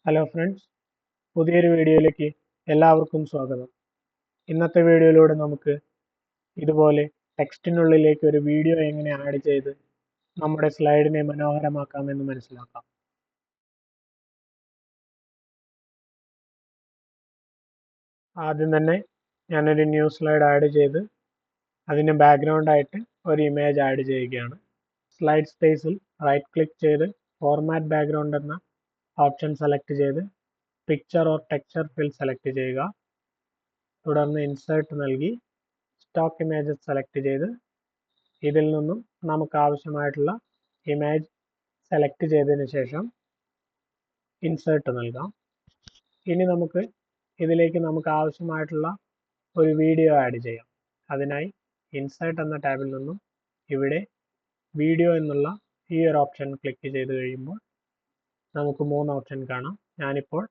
Hello friends, പുതിയൊരു വീഡിയോയിലേക്ക് എല്ലാവർക്കും സ്വാഗതം. ഇന്നത്തെ വീഡിയോയിലൂടെ നമുക്ക് ഇതുപോലെ ടെക്സ്റ്റിനുള്ളിലേക്ക് ഒരു വീഡിയോ എങ്ങനെ ആഡ് ചെയ്ത് നമ്മുടെ സ്ലൈഡിനെ മനോഹരമാക്കാമെന്ന് മനസ്സിലാക്കാം. ആദ്യം തന്നെ ഞാനൊരു ന്യൂ സ്ലൈഡ് ആഡ് ചെയ്ത് അതിന് ബാക്ക്ഗ്രൗണ്ട് ആയിട്ട് ഒരു ഇമേജ് ആഡ് ചെയ്യുകയാണ്. സ്ലൈഡ് സ്പേസിൽ റൈറ്റ് ക്ലിക്ക് ചെയ്ത് ഫോർമാറ്റ് ബാക്ക്ഗ്രൗണ്ട് എന്ന ഓപ്ഷൻ സെലക്ട് ചെയ്ത് picture or texture fill select ചെയ്യുക. തുടർന്ന് ഇൻസേർട്ട് നൽകി സ്റ്റോക്ക് ഇമേജസ് സെലക്ട് ചെയ്ത് ഇതിൽ നിന്നും നമുക്ക് ആവശ്യമായിട്ടുള്ള ഇമേജ് സെലക്ട് ചെയ്തതിന് ശേഷം ഇൻസേർട്ട് നൽകാം. ഇനി ഇതിലേക്ക് നമുക്ക് ആവശ്യമായിട്ടുള്ള ഒരു വീഡിയോ ആഡ് ചെയ്യാം. അതിനായി ഇൻസേർട്ട് എന്ന ടാബിൽ നിന്നും ഇവിടെ വീഡിയോ എന്നുള്ള ഈ ഒരു ഓപ്ഷൻ ക്ലിക്ക് ചെയ്ത് കഴിയുമ്പോൾ നമുക്ക് 3 ഓപ്ഷൻ കാണാം. ഞാനിപ്പോൾ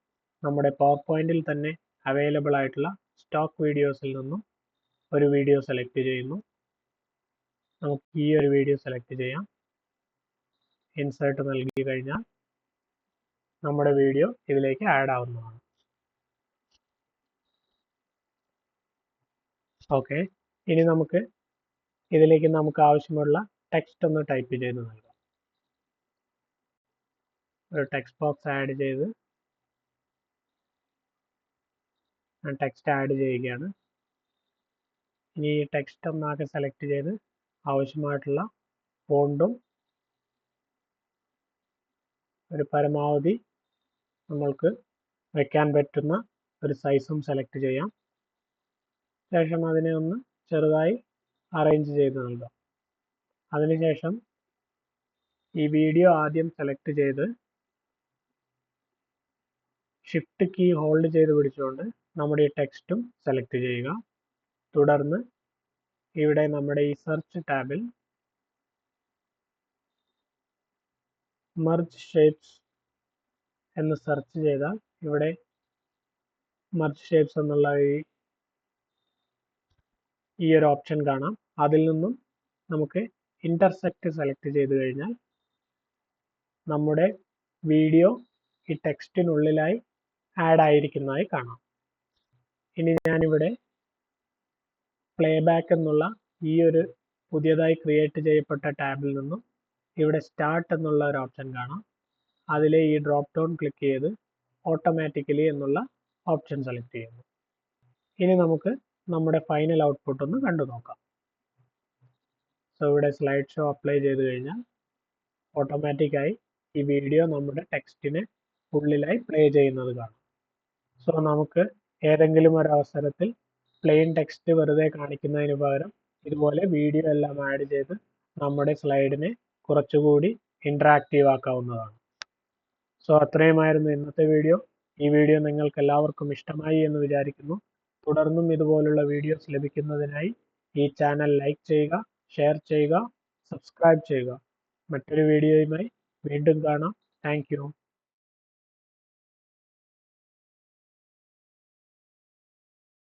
നമ്മുടെ പവർ പോയിന്റിൽ തന്നെ അവൈലബിൾ ആയിട്ടുള്ള സ്റ്റോക്ക് വീഡിയോസിൽ നിന്നും ഒരു വീഡിയോ സെലക്ട് ചെയ്യുന്നു. നമുക്ക് ഈ ഒരു വീഡിയോ സെലക്ട് ചെയ്യാം. ഇൻസേർട്ട് നൽകി കഴിഞ്ഞാൽ നമ്മുടെ വീഡിയോ ഇതിലേക്ക് ആഡ് ആവുന്നതാണ്. ഓക്കെ, ഇനി ഇതിലേക്ക് നമുക്ക് ആവശ്യമുള്ള ടെക്സ്റ്റ് ഒന്ന് ടൈപ്പ് ചെയ്ത് നൽകാം. ഒരു ടെക്സ്റ്റ് ബോക്സ് ആഡ് ചെയ്ത് ടെക്സ്റ്റ് ആഡ് ചെയ്യുകയാണ്. ഇനി ഈ ടെക്സ്റ്റ് ഒന്നാകെ സെലക്ട് ചെയ്ത് ആവശ്യമായിട്ടുള്ള ഫോണ്ടും ഒരു പരമാവധി നമ്മൾക്ക് വെക്കാൻ പറ്റുന്ന ഒരു സൈസും സെലക്ട് ചെയ്യാം. ശേഷം അതിനെ ഒന്ന് ചെറുതായി അറേഞ്ച് ചെയ്ത് നൽകാം. അതിനുശേഷം ഈ വീഡിയോ ആദ്യം സെലക്ട് ചെയ്ത് ഷിഫ്റ്റ് കീ ഹോൾഡ് ചെയ്ത് പിടിച്ചുകൊണ്ട് നമ്മുടെ ഈ ടെക്സ്റ്റും സെലക്ട് ചെയ്യുക. തുടർന്ന് ഇവിടെ നമ്മുടെ ഈ സെർച്ച് ടാബിൽ മെർജ് ഷേപ്സ് എന്ന് സെർച്ച് ചെയ്താൽ ഇവിടെ മെർജ് ഷേപ്സ് എന്നുള്ള ഈ ഒരു ഓപ്ഷൻ കാണാം. അതിൽ നിന്നും നമുക്ക് ഇന്റർസെക്റ്റ് സെലക്ട് ചെയ്ത് കഴിഞ്ഞാൽ നമ്മുടെ വീഡിയോ ഈ ടെക്സ്റ്റിനുള്ളിലായി ആഡ് ആയിരിക്കുന്നതായി കാണാം. ഇനി ഞാനിവിടെ പ്ലേബാക്ക് എന്നുള്ള ഈ ഒരു പുതിയതായി ക്രിയേറ്റ് ചെയ്യപ്പെട്ട ടാബിൽ നിന്നും ഇവിടെ സ്റ്റാർട്ട് എന്നുള്ള ഒരു ഓപ്ഷൻ കാണാം. അതിലെ ഈ ഡ്രോപ്പ് ഡൗൺ ക്ലിക്ക് ചെയ്ത് ഓട്ടോമാറ്റിക്കലി എന്നുള്ള ഓപ്ഷൻ സെലക്ട് ചെയ്യുന്നു. ഇനി നമുക്ക് നമ്മുടെ ഫൈനൽ ഔട്ട്പുട്ട് ഒന്ന് കണ്ടു നോക്കാം. സോ ഇവിടെ സ്ലൈഡ് ഷോ അപ്ലൈ ചെയ്ത് കഴിഞ്ഞാൽ ഓട്ടോമാറ്റിക്കായി ഈ വീഡിയോ നമ്മുടെ ടെക്സ്റ്റിന് ഉള്ളിലായി പ്ലേ ചെയ്യുന്നത് കാണാം. സോ നമുക്ക് ഏതെങ്കിലും ഒരു അവസരത്തിൽ പ്ലെയിൻ ടെക്സ്റ്റ് വെറുതെ കാണിക്കുന്നതിന് പകരം ഇതുപോലെ വീഡിയോ എല്ലാം ആഡ് ചെയ്ത് നമ്മുടെ സ്ലൈഡിനെ കുറച്ചുകൂടി ഇന്ററാക്റ്റീവ് ആക്കാവുന്നതാണ്. സോ അത്രയുമായിരുന്നു ഇന്നത്തെ വീഡിയോ. ഈ വീഡിയോ നിങ്ങൾക്ക് എല്ലാവർക്കും ഇഷ്ടമായി എന്ന് വിചാരിക്കുന്നു. തുടർന്നും ഇതുപോലുള്ള വീഡിയോസ് ലഭിക്കുന്നതിനായി ഈ ചാനൽ ലൈക്ക് ചെയ്യുക, ഷെയർ ചെയ്യുക, സബ്സ്ക്രൈബ് ചെയ്യുക. മറ്റൊരു വീഡിയോയുമായി വീണ്ടും കാണാം. Thank you.